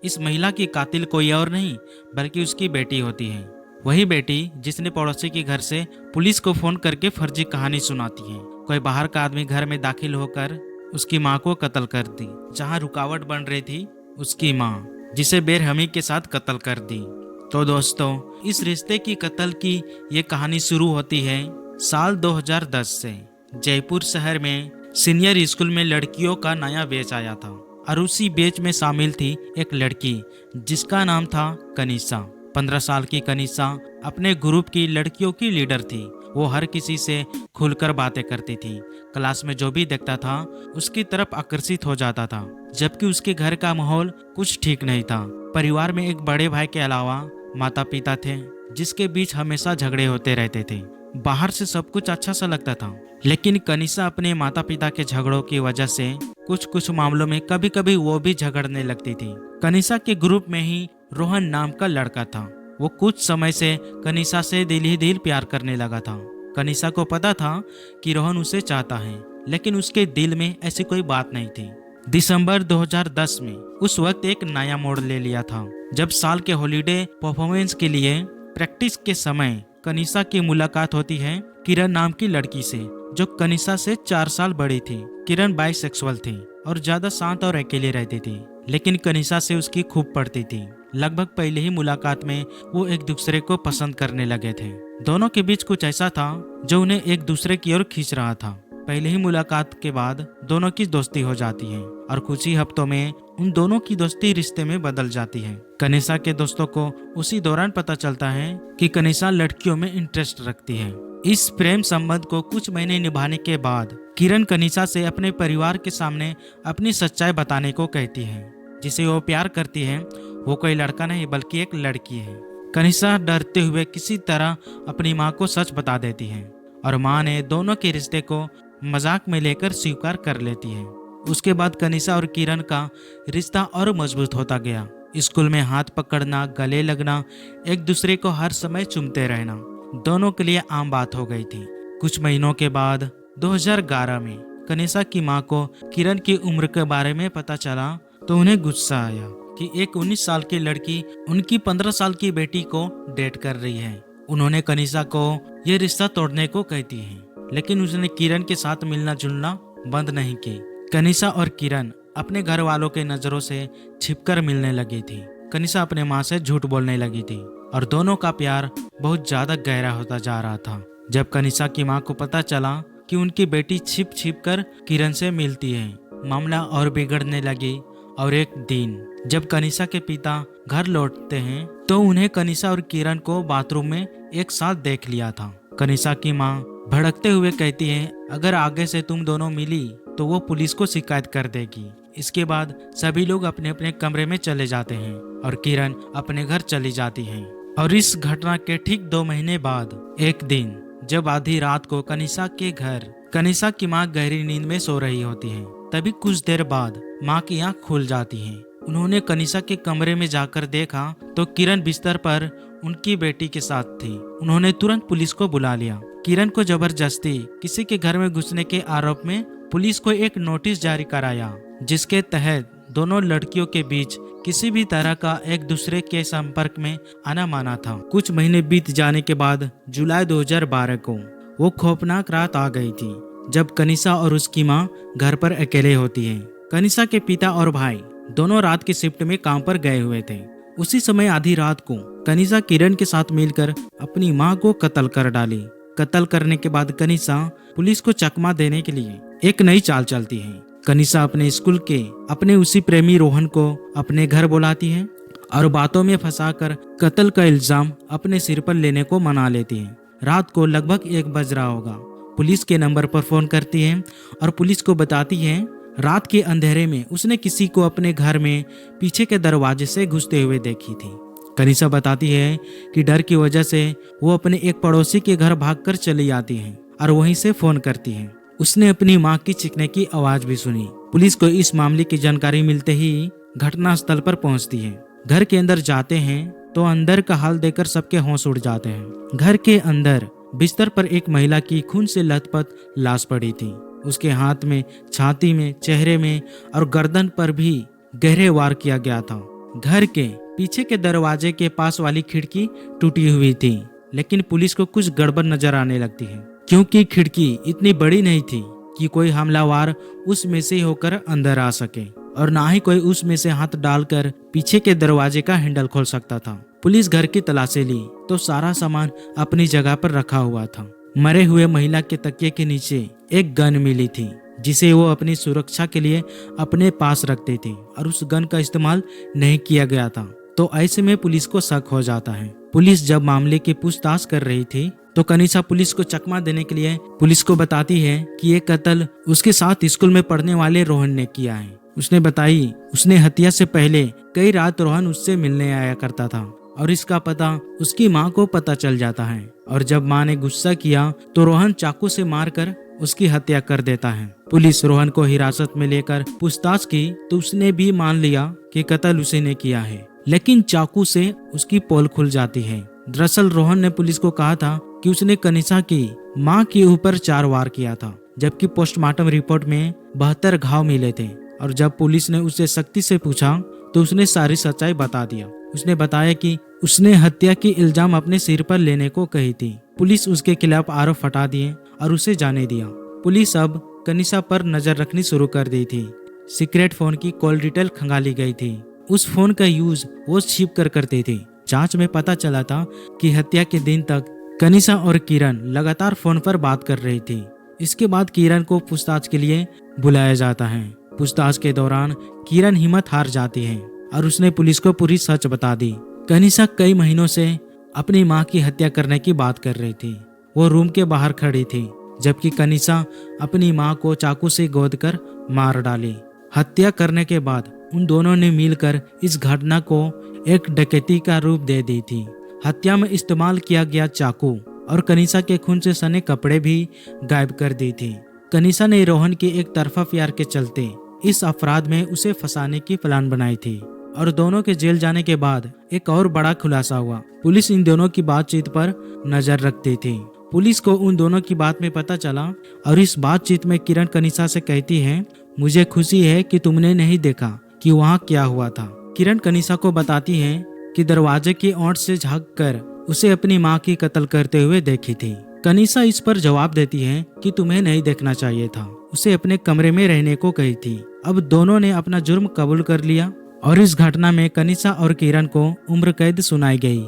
इस महिला की कातिल कोई और नहीं बल्कि उसकी बेटी होती है। वही बेटी जिसने पड़ोसी के घर से पुलिस को फोन करके फर्जी कहानी सुनाती है। कोई बाहर का आदमी घर में दाखिल होकर उसकी माँ को कत्ल कर दी। जहाँ रुकावट बन रही थी उसकी माँ, जिसे बेरहमी के साथ कत्ल कर दी। तो दोस्तों, इस रिश्ते की कत्ल की ये कहानी शुरू होती है साल 2010 से। जयपुर शहर में सीनियर स्कूल में लड़कियों का नया बैच आया था और उसी बैच में शामिल थी एक लड़की जिसका नाम था कनिषा। 15 साल की कनिषा अपने ग्रुप की लड़कियों की लीडर थी। वो हर किसी से खुलकर बातें करती थी। क्लास में जो भी देखता था उसकी तरफ आकर्षित हो जाता था। जबकि उसके घर का माहौल कुछ ठीक नहीं था। परिवार में एक बड़े भाई के अलावा माता पिता थे जिसके बीच हमेशा झगड़े होते रहते थे। बाहर से सब कुछ अच्छा सा लगता था, लेकिन कनिषा अपने माता पिता के झगड़ों की वजह से कुछ मामलों में कभी कभी वो भी झगड़ने लगती थी। कनिषा के ग्रुप में ही रोहन नाम का लड़का था। वो कुछ समय से कनिषा से दिल ही दिल प्यार करने लगा था। कनिषा को पता था कि रोहन उसे चाहता है, लेकिन उसके दिल में ऐसी कोई बात नहीं थी। दिसंबर 2010 में उस वक्त एक नया मोड़ ले लिया था, जब साल के हॉलीडे परफॉर्मेंस के लिए प्रैक्टिस के समय कनिषा की मुलाकात होती है किरण नाम की लड़की से, जो कनिषा से 4 साल बड़ी थी। किरण बाइसेक्सुअल थी और ज्यादा शांत और अकेले रहती थी, लेकिन कनिषा से उसकी खूब पड़ती थी। लगभग पहले ही मुलाकात में वो एक दूसरे को पसंद करने लगे थे। दोनों के बीच कुछ ऐसा था जो उन्हें एक दूसरे की ओर खींच रहा था। पहले ही मुलाकात के बाद दोनों की दोस्ती हो जाती है और कुछ ही हफ्तों में उन दोनों की दोस्ती रिश्ते में बदल जाती है। कनिषा के दोस्तों को उसी दौरान पता चलता है कि कनिषा लड़कियों में इंटरेस्ट रखती है। इस प्रेम संबंध को कुछ महीने निभाने के बाद किरण कनिषा से अपने परिवार के सामने अपनी सच्चाई बताने को कहती है। जिसे वो प्यार करती है वो कोई लड़का नहीं बल्कि एक लड़की है। कनिषा डरते हुए किसी तरह अपनी माँ को सच बता देती है और माँ ने दोनों के रिश्ते को मजाक में लेकर स्वीकार कर लेती है। उसके बाद कनिषा और किरण का रिश्ता और मजबूत होता गया। स्कूल में हाथ पकड़ना, गले लगना, एक दूसरे को हर समय चूमते रहना दोनों के लिए आम बात हो गई थी। कुछ महीनों के बाद 2011 में कनिषा की माँ को किरण की उम्र के बारे में पता चला तो उन्हें गुस्सा आया कि एक 19 साल की लड़की उनकी 15 साल की बेटी को डेट कर रही है। उन्होंने कनिषा को ये रिश्ता तोड़ने को कहती है, लेकिन उसने किरण के साथ मिलना जुलना बंद नहीं की। कनिषा और किरण अपने घर वालों के नजरों से छिपकर मिलने लगी थी। कनिषा अपने माँ से झूठ बोलने लगी थी और दोनों का प्यार बहुत ज्यादा गहरा होता जा रहा था। जब कनिषा की माँ को पता चला कि उनकी बेटी छिप छिप कर किरण से मिलती है, मामला और बिगड़ने लगी। और एक दिन जब कनिषा के पिता घर लौटते हैं तो उन्हें कनिषा और किरण को बाथरूम में एक साथ देख लिया था। कनिषा की माँ भड़कते हुए कहती है, अगर आगे से तुम दोनों मिली तो वो पुलिस को शिकायत कर देगी। इसके बाद सभी लोग अपने अपने कमरे में चले जाते हैं और किरण अपने घर चली जाती है। और इस घटना के ठीक 2 महीने बाद एक दिन जब आधी रात को कनिषा के घर कनिषा की माँ गहरी नींद में सो रही होती है, तभी कुछ देर बाद माँ की आंख खुल जाती है। उन्होंने कनिषा के कमरे में जाकर देखा तो किरण बिस्तर पर उनकी बेटी के साथ थी। उन्होंने तुरंत पुलिस को बुला लिया। किरण को जबरदस्ती किसी के घर में घुसने के आरोप में पुलिस को एक नोटिस जारी कराया, जिसके तहत दोनों लड़कियों के बीच किसी भी तरह का एक दूसरे के संपर्क में आना माना था। कुछ महीने बीत जाने के बाद जुलाई 2012 को वो खौफनाक रात आ गई थी जब कनिषा और उसकी माँ घर पर अकेले होती है। कनिषा के पिता और भाई दोनों रात की शिफ्ट में काम पर गए हुए थे। उसी समय आधी रात को कनिषा किरण के साथ मिलकर अपनी माँ को कत्ल कर डाली। कत्ल करने के बाद कनिषा पुलिस को चकमा देने के लिए एक नई चाल चलती है। कनिषा अपने स्कूल के अपने उसी प्रेमी रोहन को अपने घर बुलाती है और बातों में फंसाकर कत्ल का इल्जाम अपने सिर पर लेने को मना लेती है। रात को लगभग 1 बज रहा होगा। पुलिस के नंबर पर फोन करती है और पुलिस को बताती है रात के अंधेरे में उसने किसी को अपने घर में पीछे के दरवाजे से घुसते हुए देखी थी। कनिषा बताती है कि डर की वजह से वो अपने एक पड़ोसी के घर भागकर चली आती है और वहीं से फोन करती है। उसने अपनी माँ की चीखने की आवाज भी सुनी। पुलिस को इस मामले की जानकारी मिलते ही घटना स्थल पर पहुंचती है। घर के अंदर जाते हैं तो अंदर का हाल देखकर सबके होश उड़ जाते हैं। घर के अंदर बिस्तर पर एक महिला की खून से लथपथ लाश पड़ी थी। उसके हाथ में, छाती में, चेहरे में और गर्दन पर भी गहरे वार किया गया था। घर के पीछे के दरवाजे के पास वाली खिड़की टूटी हुई थी, लेकिन पुलिस को कुछ गड़बड़ नजर आने लगती है, क्योंकि खिड़की इतनी बड़ी नहीं थी कि कोई हमलावर उसमें से होकर अंदर आ सके, और ना ही कोई उसमें से हाथ डालकर पीछे के दरवाजे का हैंडल खोल सकता था। पुलिस घर की तलाशी ली तो सारा सामान अपनी जगह पर रखा हुआ था। मरे हुए महिला के तकिए के नीचे एक गन मिली थी, जिसे वो अपनी सुरक्षा के लिए अपने पास रखते थे, और उस गन का इस्तेमाल नहीं किया गया था। तो ऐसे में पुलिस को शक हो जाता है। पुलिस जब मामले की पूछताछ कर रही थी तो कनिषा पुलिस को चकमा देने के लिए पुलिस को बताती है कि ये कत्ल उसके साथ स्कूल में पढ़ने वाले रोहन ने किया है। उसने बताई उसने हत्या से पहले कई रात रोहन उससे मिलने आया करता था, और इसका पता उसकी माँ को पता चल जाता है। और जब माँ ने गुस्सा किया तो रोहन चाकू से मारकर उसकी हत्या कर देता है। पुलिस रोहन को हिरासत में लेकर पूछताछ की तो उसने भी मान लिया कि कत्ल उसी ने किया है, लेकिन चाकू से उसकी पोल खुल जाती है। दरअसल रोहन ने पुलिस को कहा था कि उसने कनिषा की मां के ऊपर 4 वार किया था, जबकि पोस्टमार्टम रिपोर्ट में 72 घाव मिले थे। और जब पुलिस ने उससे सख्ती से पूछा तो उसने सारी सच्चाई बता दिया। उसने बताया कि उसने हत्या की इल्जाम अपने सिर पर लेने को कही थी। पुलिस उसके खिलाफ आरोप हटा दिए और उसे जाने दिया। पुलिस अब कनिषा पर नजर रखनी शुरू कर दी थी। सीक्रेट फोन की कॉल डिटेल खंगाली गई थी। उस फोन का यूज वो छिप कर करते थे। जांच में पता चला था कि हत्या के दिन तक कनिषा और किरण लगातार फोन पर बात कर रही थी। इसके बाद किरण को पूछताछ के लिए बुलाया जाता है। पूछताछ के दौरान किरण हिम्मत हार जाती है और उसने पुलिस को पूरी सच बता दी। कनिषा कई महीनों से अपनी मां की हत्या करने की बात कर रही थी। वो रूम के बाहर खड़ी थी, जबकि कनिषा अपनी मां को चाकू से गोद कर मार डाली। हत्या करने के बाद उन दोनों ने मिलकर इस घटना को एक डकैती का रूप दे दी थी। हत्या में इस्तेमाल किया गया चाकू और कनिषा के खून से सने कपड़े भी गायब कर दी थी। कनिषा ने रोहन के एक तरफा प्यार के चलते इस अपराध में उसे फंसाने की प्लान बनाई थी, और दोनों के जेल जाने के बाद एक और बड़ा खुलासा हुआ। पुलिस इन दोनों की बातचीत पर नजर रखती थी। पुलिस को उन दोनों की बात में पता चला, और इस बातचीत में किरण कनिषा से कहती है, मुझे खुशी है कि तुमने नहीं देखा कि वहाँ क्या हुआ था। किरण कनिषा को बताती है कि दरवाजे की ओट से झांक कर उसे अपनी माँ की कत्ल करते हुए देखी थी। कनिषा इस पर जवाब देती है कि तुम्हें नहीं देखना चाहिए था, उसे अपने कमरे में रहने को कही थी। अब दोनों ने अपना जुर्म कबूल कर लिया और इस घटना में कनिषा और किरण को उम्र कैद सुनाई गई।